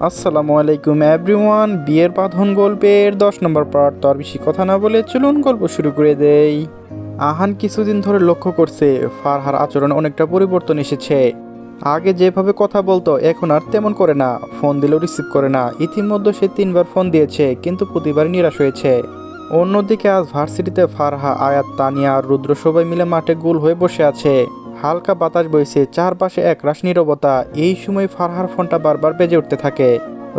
আসসালামু আলাইকুম এভরিওয়ান। বিয়ের বাঁধন গল্পের 10 নম্বর পার্ট। তো আর বেশি কথা না বলে চলুন গল্প শুরু করে দেই। আহান কিছুদিন ধরে লক্ষ্য করছে ফারহার আচরণে অনেকটা পরিবর্তন এসেছে। আগে যেভাবে কথা বলতো এখন আর তেমন করে না, ফোন দিলেও রিসিভ করে না। ইতিমধ্যে সে 3বার ফোন দিয়েছে কিন্তু প্রতিবার নিরাশ হয়েছে। অন্যদিকে আজ ভার্সিটিতে ফারহা, আয়াত, তানিয়া আর রুদ্র সবাই মিলে মাঠে গোল হয়ে বসে আছে। হালকা বাতাস বইছে, চারপাশে একরাশ নীরবতা। এই সময় ফারহার ফোনটা বারবার বেজে উঠতে থাকে।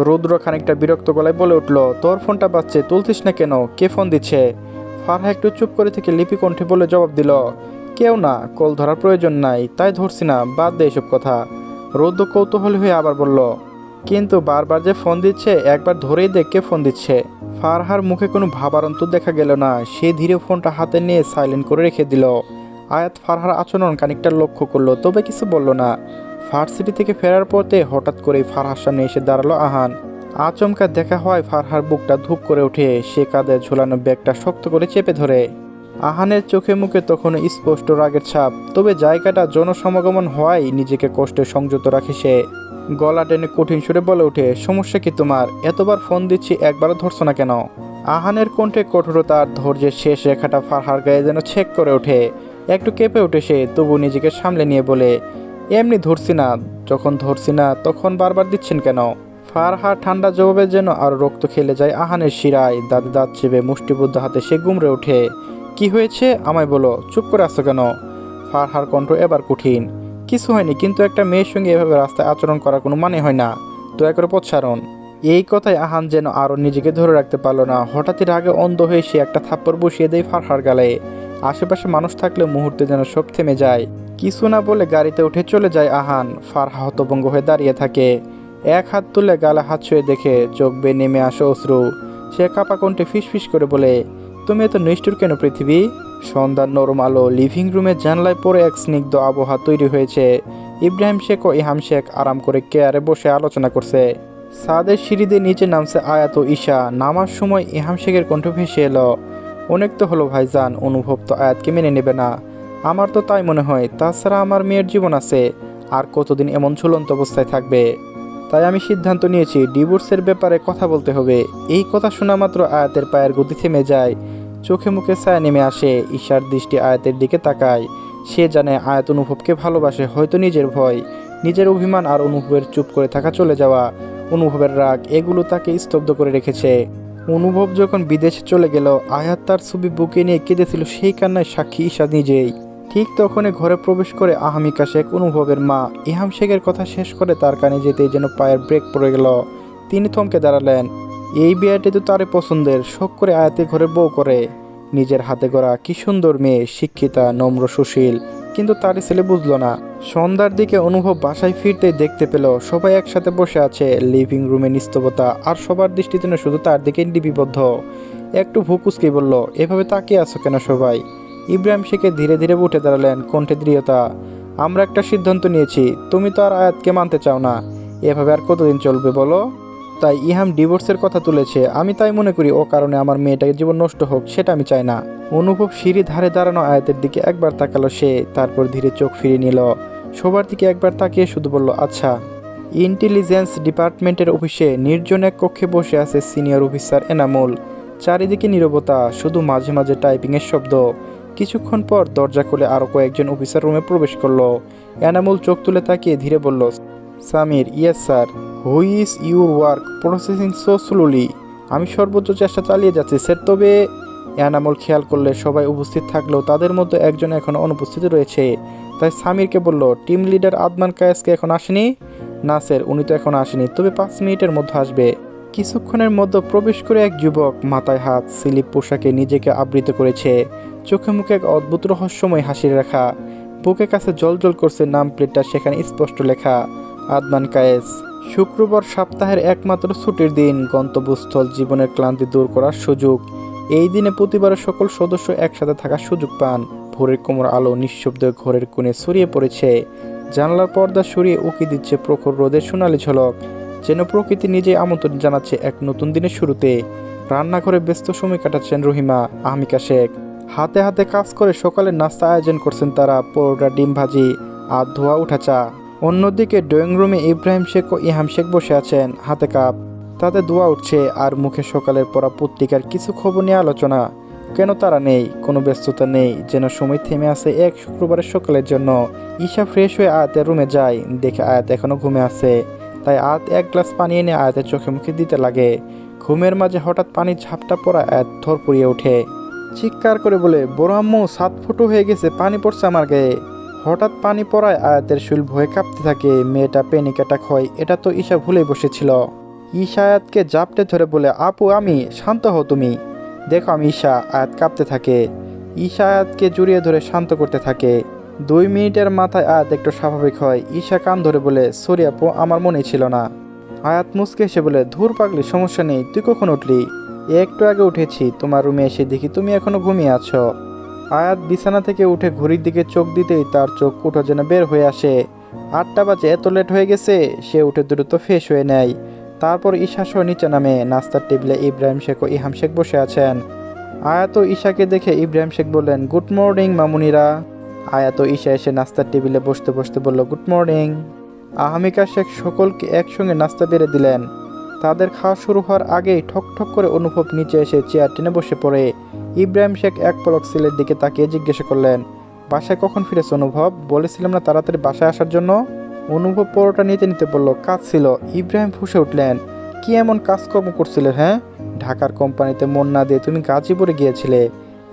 রুদ্র খানিকটা বিরক্ত গলায় বলে উঠল, তোর ফোনটা বাজছে, তুলছিস না কেন? কে ফোন দিচ্ছে? ফারহা একটু চুপ করে থেকে লিপি কণ্ঠে বলে জবাব দিল, কেউ না, কল ধরার প্রয়োজন নাই, তাই ধরছি না, বাদ দে এসব কথা। রুদ্র কৌতূহলী হয়ে আবার বলল, কিন্তু বারবার যে ফোন দিচ্ছে, একবার ধরেই দেখ কে ফোন দিচ্ছে। ফারহার মুখে কোনো ভাবান্তর দেখা গেল না। সে ধীরে ফোনটা হাতে নিয়ে সাইলেন্ট করে রেখে দিল। আয়াত ফারহার আচরণ খানিকটা লক্ষ্য করলো, তবে কিছু বলল না। ভার্সিটি থেকে ফেরার পথে হঠাৎ করেই ফারহার সামনে এসে দাঁড়ালো আহান। আচমকা দেখা হয় ফারহার বুকটা ধুপ করে ওঠে। সে কাঁধে ঝোলানো ব্যাগটা শক্ত করে চেপে ধরে। আহানের চোখে মুখে তখন স্পষ্ট রাগের ছাপ, তবে জায়গাটা জনসমাগমন হওয়ায় নিজেকে কষ্টে সংযত রাখে সে। গলা টেনে কঠিন সুরে বলে ওঠে, সমস্যা কি তোমার? এতবার ফোন দিচ্ছি, একবারও ধরছো না কেন? আহানের কণ্ঠে কঠোরতা আর ধৈর্যের শেষ রেখাটা ফারহার গায়ে যেন ছেক করে ওঠে। একটু কেঁপে ওঠে সে, তবু নিজেকে সামলে নিয়ে বলে, এমনি ধরছি না। যখন ধরছি না তখন বারবার দিচ্ছেন কেন? ফারহা ঠান্ডা জবাবে যেন আর রক্ত খেলে যায় আহানের শিরায়। দাঁতে দাঁত চেপে মুষ্টিবদ্ধ হাতে সে গুমড়ে ওঠে। কি হয়েছে আমায় বলো, চুপ করে আসছো কেন? ফারহার কণ্ঠ এবার কঠিন। কিছু হয়নি, কিন্তু একটা মেয়ের সঙ্গে এভাবে রাস্তায় আচরণ করার কোনো মানে হয় না, দয়া করে পথ ছাড়ুন। এই কথায় আহান যেন আরও নিজেকে ধরে রাখতে পারলো না। হঠাৎই রাগে অন্ধ হয়ে সে একটা থাপ্পড় বসিয়ে দেয় ফারহার গালে। আশেপাশে মানুষ থাকলে মুহূর্তে যেন সব থেমে যায়। কিছু না বলে গাড়িতে উঠে চলে যায় আহান। ফারহা হতভম্ব হয়ে দাঁড়িয়ে থাকে। এক হাত তুলে গালে হাত ছুঁয়ে দেখে চোখ বেয়ে নেমে আসে অশ্রু। সে কাপা কণ্ঠে ফিসফিস করে বলে, তুমি এত নিষ্ঠুর কেন পৃথিবী? সন্ধ্যার নরম আলো লিভিং রুমের জানলায় পড়ে এক স্নিগ্ধ আবহাওয়া তৈরি হয়েছে। ইব্রাহিম শেখ ও ইহাম শেখ আরাম করে কেয়ারে বসে আলোচনা করছে। সাদের সিঁড়ি দিয়ে নিচে নামছে আয়াত ও ঈশা। নামার সময় ইহাম শেখের কণ্ঠ ভেসে এলো, অনেক তো হলো ভাইজান, অনুভব তো আয়াতকে মেনে নেবে না। আমার তো তাই মনে হয়। তাছাড়া আমার মেয়ের জীবন আছে, আর কতদিন এমন ঝুলন্ত অবস্থায় থাকবে? তাই আমি সিদ্ধান্ত নিয়েছি ডিভোর্সের ব্যাপারে কথা বলতে হবে। এই কথা শোনা মাত্র আয়াতের পায়ের গতি থেমে যায়। চোখে মুখে ছায়া নেমে আসে। ঈশার দৃষ্টি আয়াতের দিকে তাকায়। সে জানে আয়াত অনুভবকে ভালোবাসে, হয়তো নিজের ভয়, নিজের অভিমান আর অনুভবের চুপ করে থাকা, চলে যাওয়া, অনুভবের রাগ, এগুলো তাকে স্তব্ধ করে রেখেছে। অনুভব যখন বিদেশে চলে গেল, আয়াত তার ছবি বুকে নিয়ে কেঁদেছিল। সেই কান্নায় সাক্ষী ঈশা নিজেই। ঠিক তখনই ঘরে প্রবেশ করে আহমিকা শেখ, অনুভবের মা। ইহাম শেখের কথা শেষ করে তার কানে যেতেই যেন পায়ের ব্রেক পড়ে গেল। তিনি থমকে দাঁড়ালেন। এই বিয়েটি তো তারই পছন্দের। শখ করে আয়াতে ঘরে বউ করে। নিজের হাতে গড়া কি সুন্দর মেয়ে, শিক্ষিতা, নম্র, সুশীল, কিন্তু তারই ছেলে বুঝলো না। সন্ধ্যার দিকে অনুভব বাসায় ফিরতেই দেখতে পেল সবাই একসাথে বসে আছে। লিভিং রুমে নিস্তবতা, আর সবার দৃষ্টি যেন শুধু তার দিকে লিপিবদ্ধ। একটু ভুকুসকে বলল, এভাবে তাকিয়ে আছো কেন সবাই? ইব্রাহিম শেখে ধীরে ধীরে উঠে দাঁড়ালেন, কণ্ঠে দৃঢ়তা। আমরা একটা সিদ্ধান্ত নিয়েছি, তুমি তো আর আয়াতকে মানতে চাও না। এভাবে আর কতদিন চলবে বলো? তাই ইহাম ডিভোর্সের কথা তুলেছে। আমি তাই মনে করি ও কারণে আমার মেয়েটাকে জীবন নষ্ট হোক, সেটা আমি চাই না। অনুভব সিঁড়ি ধারে দাঁড়ানো আয়াতের দিকে একবার তাকালো সে, তারপর ধীরে চোখ ফিরিয়ে নিল। সবার দিকে একবার তাকিয়ে শুধু বলল, আচ্ছা। ইন্টেলিজেন্স ডিপার্টমেন্টের অফিসে নির্জন এক কক্ষে বসে আছে সিনিয়র অফিসার এনামুল। চারিদিকে নীরবতা, শুধু মাঝে মাঝে টাইপিংয়ের শব্দ। কিছুক্ষণ পর দরজা খুলে আরও কয়েকজন অফিসার রুমে প্রবেশ করলো। এনামুল চোখ তুলে তাকিয়ে ধীরে বলল, Samir. Yes sir. Hui is your work processing so slowly? আমি সর্বোচ্চ চেষ্টা চালিয়ে যাচ্ছি স্যার, তবে। এনামুল খেয়াল করলে সবাই উপস্থিত থাকলেও তাদের মধ্যে একজন এখনও অনুপস্থিত রয়েছে। তাই সামিরকে বলল, টিম লিডার আদমান কায়েসকে এখন আসেনি? না স্যার, উনি তো এখন আসেনি, তবে 5 মিনিটের মধ্যে আসবে। কিছুক্ষণের মধ্যে প্রবেশ করে এক যুবক, মাথায় হাত, স্লিপ পোশাকে নিজেকে আবৃত করেছে। চোখে মুখে এক অদ্ভুত রহস্যময় হাসির রেখা। বুকের কাছে জলজল করছে নাম প্লেটটা, সেখানে স্পষ্ট লেখা, আদমান কায়েস। শুক্রবার সপ্তাহের একমাত্র ছুটির দিন, গন্তব্যস্থল জীবনের ক্লান্তি দূর করার সুযোগ। এই দিনে প্রতিবারের সকল সদস্য একসাথে থাকার সুযোগ পান। ভোরের কোমর আলো নিঃশব্দে ঘরের কোণে ছড়িয়ে পড়েছে। জানলার পর্দা সরিয়ে উকি দিচ্ছে প্রখর রোদের সোনালি ঝলক, যেন প্রকৃতি নিজেই আমন্ত্রণ জানাচ্ছে এক নতুন দিনের শুরুতে। রান্নাঘরে ব্যস্ত সময় কাটাচ্ছেন রহিমা, আহমিকা শেখ। হাতে হাতে কাজ করে সকালের নাস্তা আয়োজন করছেন তারা। পরোটা, ডিম ভাজি আর ধোয়া উঠা চা। অন্যদিকে ড্রয়িং রুমে ইব্রাহিম শেখ ও ইহাম শেখ বসে আছেন, হাতে কাপ। তাতে দোয়া উঠছে আর মুখে সকালের পড়া পত্রিকার কিছু খবর নিয়ে আলোচনা। কেন তারা নেই, কোনো ব্যস্ততা নেই, যেন সময় থেমে আছে এক শুক্রবারের সকালের জন্য। ঈশা ফ্রেশ হয়ে আয়াতের রুমে যায়, দেখে আয়াত এখনও ঘুমে আছে। তাই আয়াত এক গ্লাস পানি এনে আয়াতের চোখে মুখে দিতে লাগে। ঘুমের মাঝে হঠাৎ পানির ঝাপটা পড়া আয়াত থর পড়িয়ে ওঠে, চিৎকার করে বলে, বড় আম্মু 7 ফুটো হয়ে গেছে, পানি পড়ছে আমার গায়ে। হঠাৎ পানি পড়ায় আয়াতের শরীর ভয়ে কাঁপতে থাকে। মেয়েটা প্যানিক অ্যাটাক হয়, এটা তো ঈশা ভুলেই বসেছিল। ঈশা আয়াতকে জাপটে ধরে বলে, আপু আমি, শান্ত হও তুমি, দেখো আমি ঈশা। আয়াত কাঁপতে থাকে। ঈশা আয়াতকে জড়িয়ে ধরে শান্ত করতে থাকে। 2 মিনিটের মাথায় আয়াত একটু স্বাভাবিক হয়। ঈশা কান ধরে বলে, সরি আপু, আমার মনেই ছিল না। আয়াত মুচকে এসে বলে, ধুর পাগলি, সমস্যা নেই, তুই কখন উঠলি? একটু আগে উঠেছি, তোমার রুমে এসে দেখি তুমি এখনো ঘুমিয়ে আছো। আয়াত বিছানা থেকে উঠে ঘড়ির দিকে চোখ দিতেই তার চোখ কুঠো যেন বের হয়ে আসে। 8টা বাজে, এত লেট হয়ে গেছে। সে উঠে দ্রুত ফ্রেশ হয়ে নেয়। তারপর ঈশা সহ নিচে নামে। নাস্তার টেবিলে ইব্রাহিম শেখ ও ইহাম শেখ বসে আছেন। আয়াত ও ঈশাকে দেখে ইব্রাহিম শেখ বললেন, গুড মর্নিং মামুনিরা। আয়াত ও ঈশা এসে নাস্তার টেবিলে বসতে বসতে বলল, গুড মর্নিং। আহমিকা শেখ সকলকে একসঙ্গে নাস্তা বেড়ে দিলেন। তাদের খাওয়া শুরু হওয়ার আগেই ঠক ঠক করে অনুভব নিচে এসে চেয়ার টেনে বসে পড়ে। ইব্রাহিম শেখ এক পলক ছেলের দিকে তাকিয়ে জিজ্ঞাসা করলেন, বাসায় কখন ফিরেছ অনুভব? বলেছিলাম না তাড়াতাড়ি বাসায় আসার জন্য। অনুভব পরোটা নিতে নিতে বলল, কাজ ছিল। ইব্রাহিম ফুঁসে উঠলেন, কি এমন কাজকর্ম করছিলে? হ্যাঁ, ঢাকার কোম্পানিতে মন না দিয়ে তুমি গাজীপুরে গিয়েছিলে।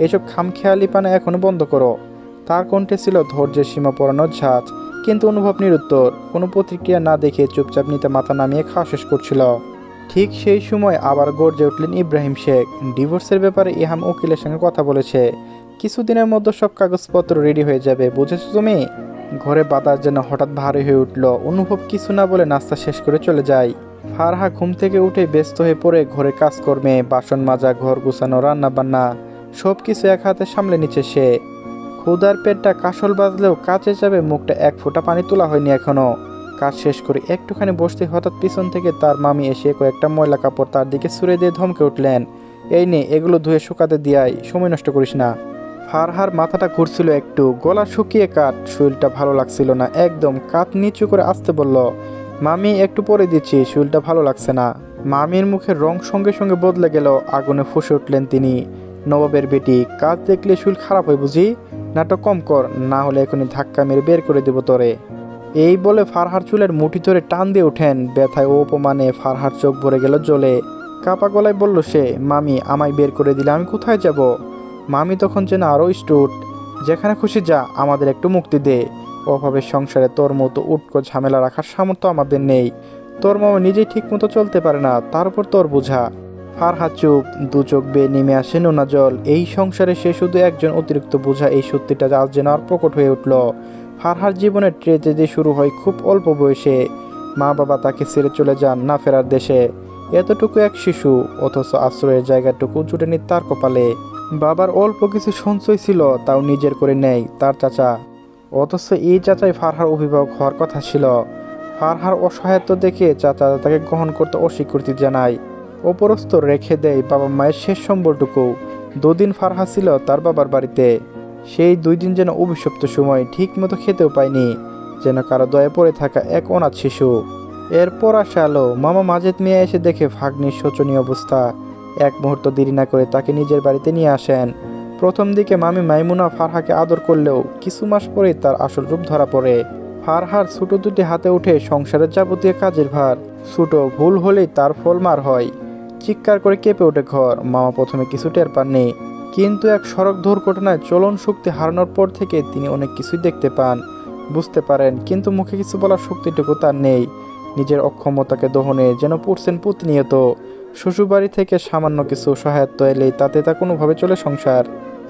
এসব খামখেয়ালি পানা এখনো বন্ধ করো। তার কণ্ঠে ছিল ধৈর্যের সীমা পড়ানোর ঝাঁজ। কিন্তু অনুভব নিরুত্তর, কোনো প্রতিক্রিয়া না দেখে চুপচাপ নিতে মাথা নামিয়ে খাওয়া শেষ করছিল। ঠিক সেই সময় আবার গর্জে উঠলেন ইব্রাহিম শেখ। ডিভোর্সের ব্যাপারে ইহাম উকিলের সঙ্গে কথা বলেছে। কিছুদিনের মধ্যে সব কাগজপত্র রেডি হয়ে যাবে, বুঝেছো তুমি? ঘরে বাতাস যেন হঠাৎ ভারী হয়ে উঠল। অনুভব কিছু না বলে নাস্তা শেষ করে চলে যায়। ফারহা ঘুম থেকে উঠে ব্যস্ত হয়ে পড়ে ঘরে কাজকর্মে, বাসন মাজা, ঘর গুছানো, রান্না বান্না সব কিছু এক হাতে সামলে নিচ্ছে সে। ক্ষুধার পেটটা কাশল বাজলেও কাছে যাবে, মুখটা এক ফোঁটা পানি তোলা হয়নি এখনো। কাজ শেষ করে একটুখানি বসতে হঠাৎ পিছন থেকে তার মামি এসে কয়েকটা ময়লা কাপড় তার দিকে ছুঁড়ে দিয়ে ধমকে উঠলেন, এই নে, এগুলো ধুয়ে শুকাতে দিয়াই, সময় নষ্ট করিস না। ফারহার মাথাটা ঘুরছিল একটু, গলা শুকিয়ে কাঠ, শরীরটা ভালো লাগছিল না একদম। কাত নিচু করে আসতে বলল, মামি একটু পরে দিচ্ছি, শরীরটা ভালো লাগছে না। মামির মুখের রং সঙ্গে সঙ্গে বদলে গেল। আগুনে ফুঁসে উঠলেন তিনি, নবাবের বেটি, কাজ দেখলে শরীর খারাপ হয় বুঝি? নাটক কম কর, না হলে এখনই ধাক্কা মেরে বের করে দেব তোরে। এই বলে ফারহার চুলের মুঠি ধরে টান দিয়ে ওঠেন। ব্যথায় ও অপমানে ফারহার চোখ ভরে গেল জলে। কাপা গলায় বলল সে, মামি আমায় বের করে দিলে আমি কোথায় যাব? মামি তখন যেন আরও স্টুট, যেখানে খুশি যা, আমাদের একটু মুক্তি দে। অভাবের সংসারে তোর মতো উটকো ঝামেলা রাখার সামর্থ্য আমাদের নেই। তোর মামা নিজেই ঠিক মতো চলতে পারে না, তার উপর তোর বোঝা। ফারহা চুপ, দু চোখ বেয়ে নেমে আসে নোনা জল। এই সংসারে সে শুধু একজন অতিরিক্ত বোঝা, এই সত্যিটা আজ যেন আর প্রকট হয়ে উঠল। ফারহার জীবনের ট্রেজেডি শুরু হয় খুব অল্প বয়সে। মা বাবা তাকে ছেড়ে চলে যান না ফেরার দেশে। এতটুকু এক শিশু, অথচ আশ্রয়ের জায়গাটুকু জুটেনি তার কপালে। বাবার অল্প কিছু সঞ্চয় ছিল, তাও নিজের করে নেয় তার চাচা। অথচ এই চাচাই ফারহার অভিভাবক হওয়ার কথা ছিল। ফারহার অসহায়ত্ব দেখে চাচা তাকে গ্রহণ করতে অস্বীকৃতি জানায়। অপরস্ত রেখে দেয় বাবা মায়ের শেষ সম্বলটুকু। 2 দিন ফারহা ছিল তার বাবার বাড়িতে। সেই 2 দিন যেন অভিশপ্ত সময়, ঠিক মতো খেতেও পায়নি, যেন কারো দয়ে পড়ে থাকা এক অনাথ শিশু। এরপর আসে আলো। মামা মাজেদ মিয়া এসে দেখে ভাগ্নির শোচনীয় অবস্থা। এক মুহূর্ত দেরি না করে তাকে নিজের বাড়িতে নিয়ে আসেন। প্রথম দিকে মামি মাইমুনা ফারহাকে আদর করলেও কিছু মাস পরেই তার আসল রূপ ধরা পড়ে। ফারহার ছোট দুটি হাতে উঠে সংসারের যাবতীয় কাজের ভার। ছোট ভুল হলেই তার ফলমার হয়। চিৎকার করে কেঁপে ওঠে ঘর। মামা প্রথমে কিছু টের পাননি, কিন্তু এক সড়ক দুর্ঘটনায় চলন শক্তি হারানোর পর থেকে তিনি অনেক কিছুই দেখতে পান, বুঝতে পারেন, কিন্তু মুখে কিছু বলার শক্তিটুকু তার নেই। নিজের অক্ষমতাকে দহনে যেন পড়ছেন প্রতিনিয়ত। শ্বশুরবাড়ি থেকে সামান্য কিছু সহায়তা এলেই তাতে তা কোনোভাবে চলে সংসার।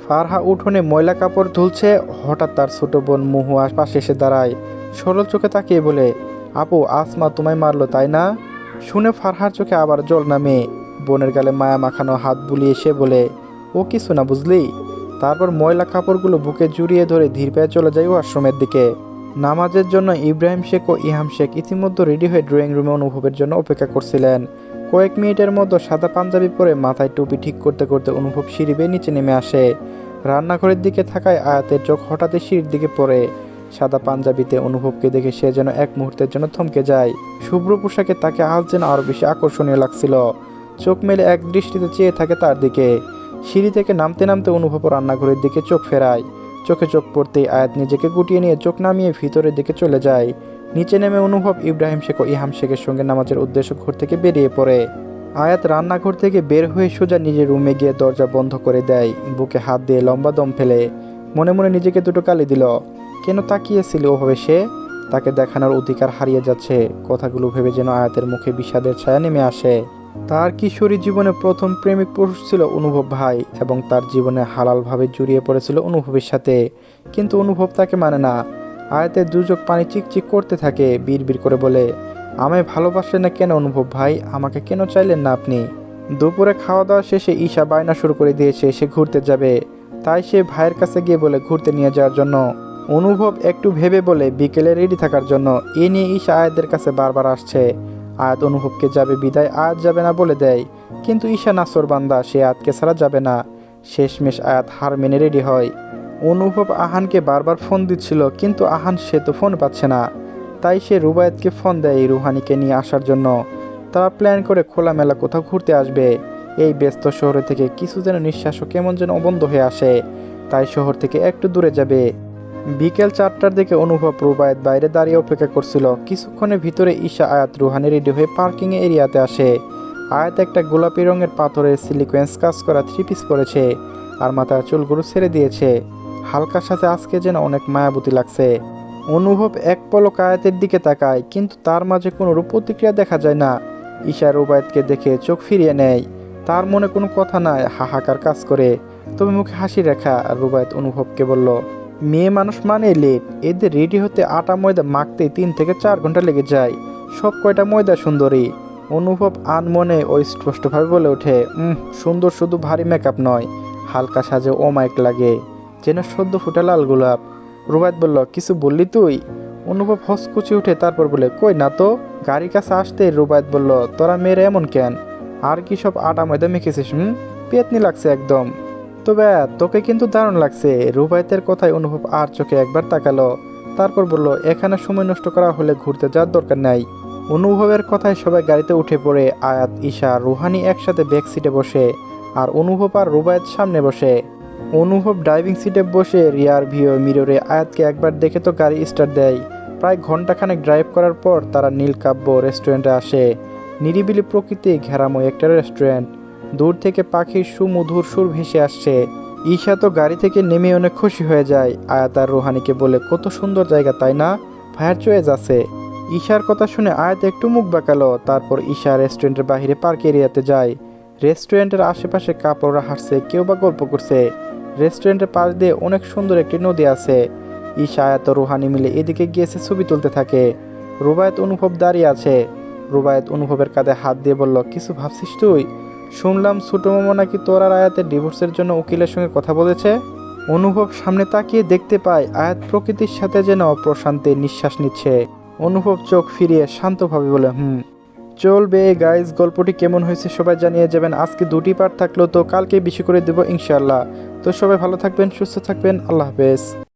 ফারহা উঠোনে ময়লা কাপড় ধুলছে। হঠাৎ তার ছোট বোন মুহু পাশে এসে দাঁড়ায়, সরল চোখে তাকিয়ে বলে, আপু আসমা তোমায় মারলো তাই না? শুনে ফারহার চোখে আবার জল নামে। বোনের গালে মায়া মাখানো হাত বুলিয়ে সে বলে, ও কিছু না বুঝলি। তারপর ময়লা কাপড়গুলো বুকে জড়িয়ে ধরে ধীর পায়ে চলে যায় ওয়াশরুমের দিকে। নামাজের জন্য ইব্রাহিম শেখ ও ইহাম শেখ ইতিমধ্যে রেডি হয়ে ড্রয়িং রুমে অনুভবের জন্য অপেক্ষা করছিলেন। কয়েক মিনিটের মধ্যে সাদা পাঞ্জাবি পরে মাথায় টুপি ঠিক করতে করতে অনুভব সিঁড়ি বেয়ে নিচে নেমে আসে। রান্নাঘরের দিকে থাকায় আয়াতের চোখ হঠাৎই সিঁড়ির দিকে পড়ে। সাদা পাঞ্জাবিতে অনুভবকে দেখে সে যেন এক মুহূর্তের জন্য থমকে যায়। শুভ্র পোশাকে তাকে আজ যেন আরও বেশি আকর্ষণীয় লাগছিল। চোখ মেলে এক দৃষ্টিতে চেয়ে থাকে তার দিকে। সিঁড়ি থেকে নামতে নামতে অনুভব রান্নাঘরের দিকে চোখ ফেরায়। চোখে চোখ পড়তেই আয়াত নিজেকে গুটিয়ে নিয়ে চোখ নামিয়ে ভিতরের দিকে চলে যায়। নিচে নেমে অনুভব ইব্রাহিম শেখ ও ইহাম শেখের সঙ্গে নামাজের উদ্দেশ্য ঘর থেকে বেরিয়ে পড়ে। আয়াত রান্নাঘর থেকে বের হয়ে সোজা নিজের রুমে গিয়ে দরজা বন্ধ করে দেয়। বুকে হাত দিয়ে লম্বা দম ফেলে মনে মনে নিজেকে দুটো গালি দিল। কেন তাকিয়েছিল ওভাবে সে? তাকে দেখানোর অধিকার হারিয়ে যাচ্ছে। কথাগুলো ভেবে যেন আয়াতের মুখে বিষাদের ছায়া নেমে আসে। তার কিশোরী জীবনে প্রথম প্রেমিক পুরুষ ছিল অনুভব ভাই, এবং তার জীবনে হালালভাবে জড়িয়ে পড়েছিল অনুভবের সাথে। কিন্তু অনুভব তাকে মানে না। আয়াতের দুচোখ পানি চিকচিক করতে থাকে। বিড়বিড় করে বলে, আমায় ভালোবাসলেন না কেন অনুভব ভাই? আমাকে কেন চাইলেন না আপনি? দুপুরে খাওয়া দাওয়া শেষে ঈশা বায়না শুরু করে দিয়েছে সে ঘুরতে যাবে। তাই সে ভাইয়ের কাছে গিয়ে বলে ঘুরতে নিয়ে যাওয়ার জন্য। অনুভব একটু ভেবে বলে বিকেলে রেডি থাকার জন্য। এ নিয়ে ঈশা আয়াতের কাছে বারবার আসছে। আয়াত অনুভবকে যাবে বিদায় আয়াত যাবে না বলে দেয়। কিন্তু ঈশা নাসরবান্দা, সে আয়াতকে ছাড়া যাবে না। শেষমেশ আয়াত হার মেনে রেডি হয়। অনুভব আহানকে বারবার ফোন দিচ্ছিল, কিন্তু আহান সে তো ফোন পাচ্ছে না। তাই সে রুবায়েতকে ফোন দেয় রুহানিকে নিয়ে আসার জন্য। তারা প্ল্যান করে খোলামেলা কোথাও ঘুরতে আসবে। এই ব্যস্ত শহরে থেকে কিছু যেন নিঃশ্বাসও কেমন যেন অবন্ধ হয়ে আসে। তাই শহর থেকে একটু দূরে যাবে। বিকেল 4টার দিকে অনুভব রুবায়েত বাইরে দাঁড়িয়ে অপেক্ষা করছিল। কিছুক্ষণের ভিতরে ঈশা আয়াত রুহানি রেডি হয়ে পার্কিং এরিয়াতে আসে। আয়াত একটা গোলাপি রঙের পাথরের সিলিকোয়েন্স কাজ করা 3 পিস পরেছে আর মাথার চুলগুলো ছেড়ে দিয়েছে। হালকার সাথে আজকে যেন অনেক মায়াবতী লাগছে। অনুভব এক পলক আয়াতের দিকে তাকায়, কিন্তু তার মাঝে কোনো রূপ প্রতিক্রিয়া দেখা যায় না। ঈশা রুবায়েতকে দেখে চোখ ফিরিয়ে নেয়। তার মনে কোনো কথা নাই, হাহাকার কাজ করে। তবে মুখে হাসি রেখা। রুবায়েত অনুভবকে বলল, মেয়ে মানুষ মানে লেট। এদের রেডি হতে আটা ময়দা মাখতে 3 থেকে 4 ঘন্টা লেগে যায়। সব কয়টা ময়দা সুন্দরী। অনুভব আনমনে ও স্পষ্টভাবে বলে ওঠে, সুন্দর শুধু ভারী মেকআপ নয়, হালকা সাজে অমায়িক লাগে, যেন সদ্য ফুটা লাল গোলাপ। রুবায়েত বলল, কিছু বললি তুই? অনুভব হসকুচি উঠে তারপর বলে, কই না তো। গাড়ির কাছে আসতে রুবায়েত বলল, তোরা মেয়েরা এমন কেন? আর কি সব আটা ময়দা মেখেছিস? পেতনি লাগছে একদম। তবে তোকে কিন্তু দারুণ লাগছে। রুবায়েতের কথায় অনুভব আর চোখে একবার তাকালো। তারপর বলল, এখানে সময় নষ্ট করা হলে ঘুরতে যাওয়ার দরকার নাই। অনুভবের কথায় সবাই গাড়িতে উঠে পড়ে। আয়াত, ঈশা, রুহানি একসাথে ব্যাক সিটে বসে আর অনুভব আর রুবায়েত সামনে বসে। অনুভব ড্রাইভিং সিটে বসে রিয়ার ভিউ মিররে আয়াতকে একবার দেখে তো গাড়ি স্টার্ট দেয়। প্রায় ঘন্টাখানেক ড্রাইভ করার পর তারা নীলকাব্য রেস্টুরেন্টে আসে। নিরিবিলি প্রকৃতি ঘেরাময় একটা রেস্টুরেন্ট। দূর থেকে পাখির সুমধুর সুর ভেসে আসছে। ঈশা তো গাড়ি থেকে নেমে অনেক খুশি হয়ে যায়। আয়াত আর রুহানিকে বলে, কত সুন্দর জায়গা তাই না? ভাইয়ের চয়েস আছে। ঈশার কথা শুনে আয়াত একটু মুখ বাঁকালো। তারপর ঈশা রেস্টুরেন্টের বাইরে পার্ক এরিয়াতে যায়। রেস্টুরেন্টের আশেপাশে কাপড়রা হাঁটছে, কেউ বা গল্প করছে। রেস্টুরেন্টের পাশ দিয়ে অনেক সুন্দর একটি নদী আছে। ঈশা আয়াত ও রুহানি মিলে এদিকে গিয়েছে ছবি তুলতে থাকে। রুবায়েত অনুভব দাঁড়িয়ে আছে। রুবায়েত অনুভবের কাঁধে হাত দিয়ে বলল, কিছু ভাবছিস তুই? শুনলাম ছোট মামা নাকি তোর আর আয়াতের ডিভোর্সের জন্য উকিলের সঙ্গে কথা বলেছে। অনুভব সামনে তাকিয়ে দেখতে পায় আয়াত প্রকৃতির সাথে যেন প্রশান্তির নিঃশ্বাস নিচ্ছে। অনুভব চোখ ফিরিয়ে শান্তভাবে বলে, চলবে গাইজ। গল্পটি কেমন হয়েছে সবাই জানিয়ে যাবেন। আজকে 2টি পার্ট থাকলো, তো কালকে বেশি করে দেবো ইনশাআল্লাহ। তো সবাই ভালো থাকবেন, সুস্থ থাকবেন। আল্লাহ হাফেজ।